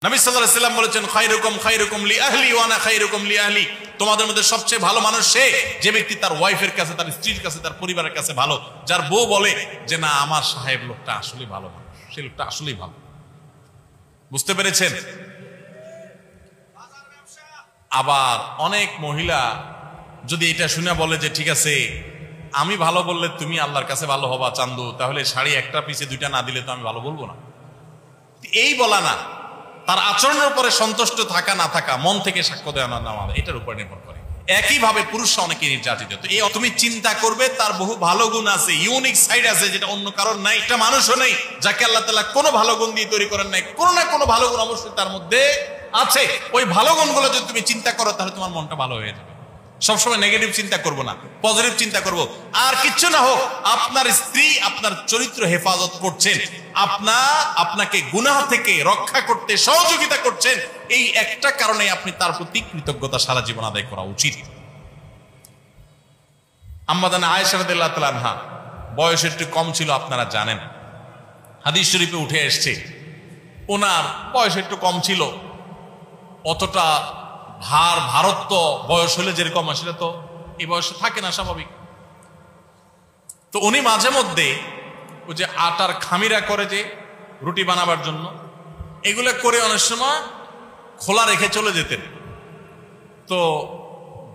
নবী সাল্লাল্লাহু আলাইহি ওয়াসাল্লাম বলেছেন খায়রুকুম লি আহলি ওয়া আনা খায়রুকুম লি আহলি। তোমাদের মধ্যে সবচেয়ে ভালো মানুষ সে যে ব্যক্তি তার ওয়াইফের কাছে, তার স্ত্রীর কাছে, তার পরিবারের কাছে ভালো। যার বউ বলে যে না আমার সাহেব লোকটা আসলে ভালো মানুষ, সেই লোকটা আসলেই ভালো। বুঝতে পেরেছেন? আবার অনেক মহিলা যদি এটা শুনে বলে যে ঠিক আছে আমি ভালো বললে তুমি আল্লাহর কাছে ভালো হবা চান্দু, তাহলে শাড়ি একটা পিছে দুইটা না দিলে তো আমি ভালো বলবো না। এই বলা না, তার আচরণের উপরে সন্তুষ্ট থাকা না থাকা, মন থেকে সাক্ষ্য দেওয়া না নেওয়া, এটার উপর নির্ভর করে। একইভাবে পুরুষরা অনেকে নির্যাতিত। তো এই তুমি চিন্তা করবে তার বহু ভালো গুণ আছে, ইউনিক সাইড আছে যেটা অন্য কারোর নাই। এটা মানুষও নেই যাকে আল্লাহ তাআলা কোনো ভালো গুণ দিয়ে তৈরি করেন নাই। কোনো না কোনো ভালো গুণ অবশ্যই তার মধ্যে আছে। ওই ভালো গুণগুলো যদি তুমি চিন্তা করো তাহলে তোমার মনটা ভালো হয়ে যাবে। সবসময় নেগেটিভ চিন্তা করবো না, পজিটিভ চিন্তা করবো। আর কিচ্ছু না হোক, আপনার স্ত্রী আপনার চরিত্র হেফাজত করছেন, আপনাকে গুনাহ থেকে রক্ষা করতে সহযোগিতা করছেন, এই একটা কারণে আপনি তার প্রতি কৃতজ্ঞতা সারা জীবন আদায় করা উচিত। আম্মা জানা আয়েশা রাদিয়াল্লাহু তাআলা আনহা বয়স একটু কম ছিল, আপনারা জানেন, হাদিস শরীফে উঠে এসেছে ওনার বয়স একটু কম ছিল। অতটা ভারত্ব বয়স হলে যেরকম আসলে তো এই বয়সে থাকে না, স্বাভাবিক। তো উনি মাঝে মধ্যে ওই যে আটার খামিরা করে যে রুটি বানাবার জন্য, এগুলো করে অনেক সময় খোলা রেখে চলে যেতেন। তো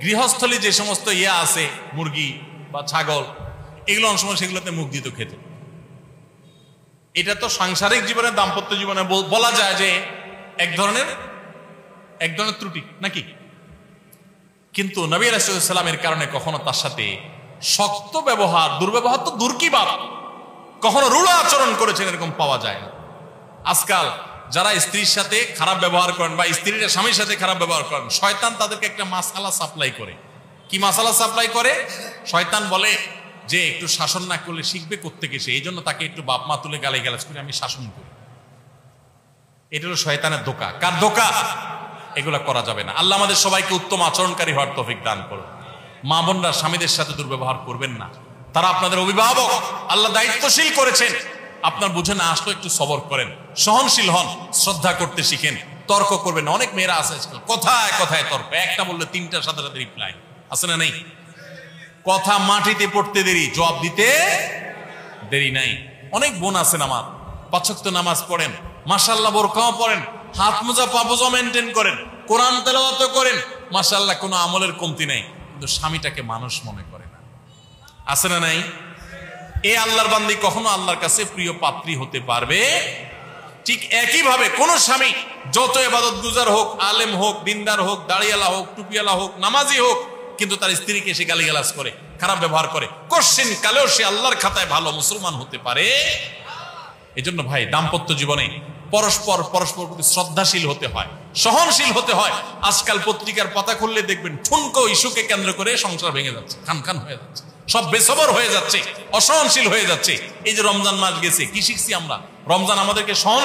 গৃহস্থলী যে সমস্ত আছে মুরগি বা ছাগল, এগুলো অনেক সময় সেগুলোতে মুখ দিত, খেত। এটা তো সাংসারিক জীবনে, দাম্পত্য জীবনে বলা যায় যে এক ধরনের ত্রুটি নাকি। কিন্তু নবী রাসূলুল্লাহ সাল্লাল্লাহু আলাইহি ওয়াসাল্লামের কারণে কখনো তার সাথে শক্ত ব্যবহার, দুর্ব্যবহার তো দূর কি বাপ, কখনো রূঢ় আচরণ করেছেন এরকম পাওয়া যায় না। আজকাল যারা স্ত্রীর সাথে খারাপ ব্যবহার করেন বা স্ত্রীরা স্বামীর সাথে খারাপ ব্যবহার করেন, শয়তান তাদেরকে একটা মাসালা সাপ্লাই করে। কি মাসালা সাপ্লাই করে? শয়তান বলে যে একটু শাসন না করলে শিখবে কোত্থেকে সে, এই জন্য তাকে একটু বাপ মা তুলে গালিগালাজ করে আমি শাসন করি। এটা হলো শয়তানের ধোঁকা। কার ধোঁকা? এগুলা করা যাবে না। আল্লাহ আমাদের সবাইকে উত্তম আচরণকারী হওয়ার তৌফিক দান করুন। মা বোনরা স্বামীদের সাথে দুর্ব্যবহার করবেন না, তারা আপনাদের অভিভাবক, আল্লাহ দায়িত্বশীল করেছেন। আপনার বুঝে না আসলে একটু সবর করেন, সহনশীল হন, শ্রদ্ধা করতে শিখেন, তর্ক করবেন। অনেক মেয়েরা আছে কথায় কথায় তর্ক, একটা বললে তিনটার সাথে সাথে রিপ্লাই আছে না নেই? কথা মাটিতে পড়তে দেরি, জবাব দিতে দেরি নাই। অনেক বোন আছেন আমার, ৫ ওয়াক্ত নামাজ পড়েন, মাশাআল্লাহ বোরকাও পড়েন, হাত মোজা পা মোজা মেনটেন করেন, কোরআন তেলাওয়াত করেন, মাশাআল্লাহ কোনো আমলের কমতি নেই, কিন্তু স্বামীটাকে মানুষ মনে করে না। আছে না নাই? এই আল্লাহর বান্দি কখনো আল্লাহর কাছে প্রিয় পাত্রী হতে পারবে? ঠিক একইভাবে কোন স্বামী যত ইবাদত গুজার হোক, আলেম হোক, দিনদার হোক, দাড়িওয়ালা হোক, টুপিওয়ালা হোক, নামাজি হোক, কিন্তু তার স্ত্রীকে সে গালিগালাজ করে, খারাপ ব্যবহার করে, কোশ্চিন কালেও সে আল্লাহর খাতায় ভালো মুসলমান হতে পারে? এই জন্য ভাই, দাম্পত্য জীবনে পরস্পর প্রতি শ্রদ্ধাশীল হতে হয়, সহনশীল হতে হয়। আজকাল পত্রিকার পাতা খুললে দেখবেন ঠুনকো ইস্যুকে কেন্দ্র করে সংসার ভেঙে যাচ্ছে, খান হয়ে যাচ্ছে, সব বেসবর হয়ে যাচ্ছে, অসহনশীল হয়ে যাচ্ছে। এই যে রমজান মাস গেছে, কি শিখছি আমরা? রমজান আমাদেরকে সহন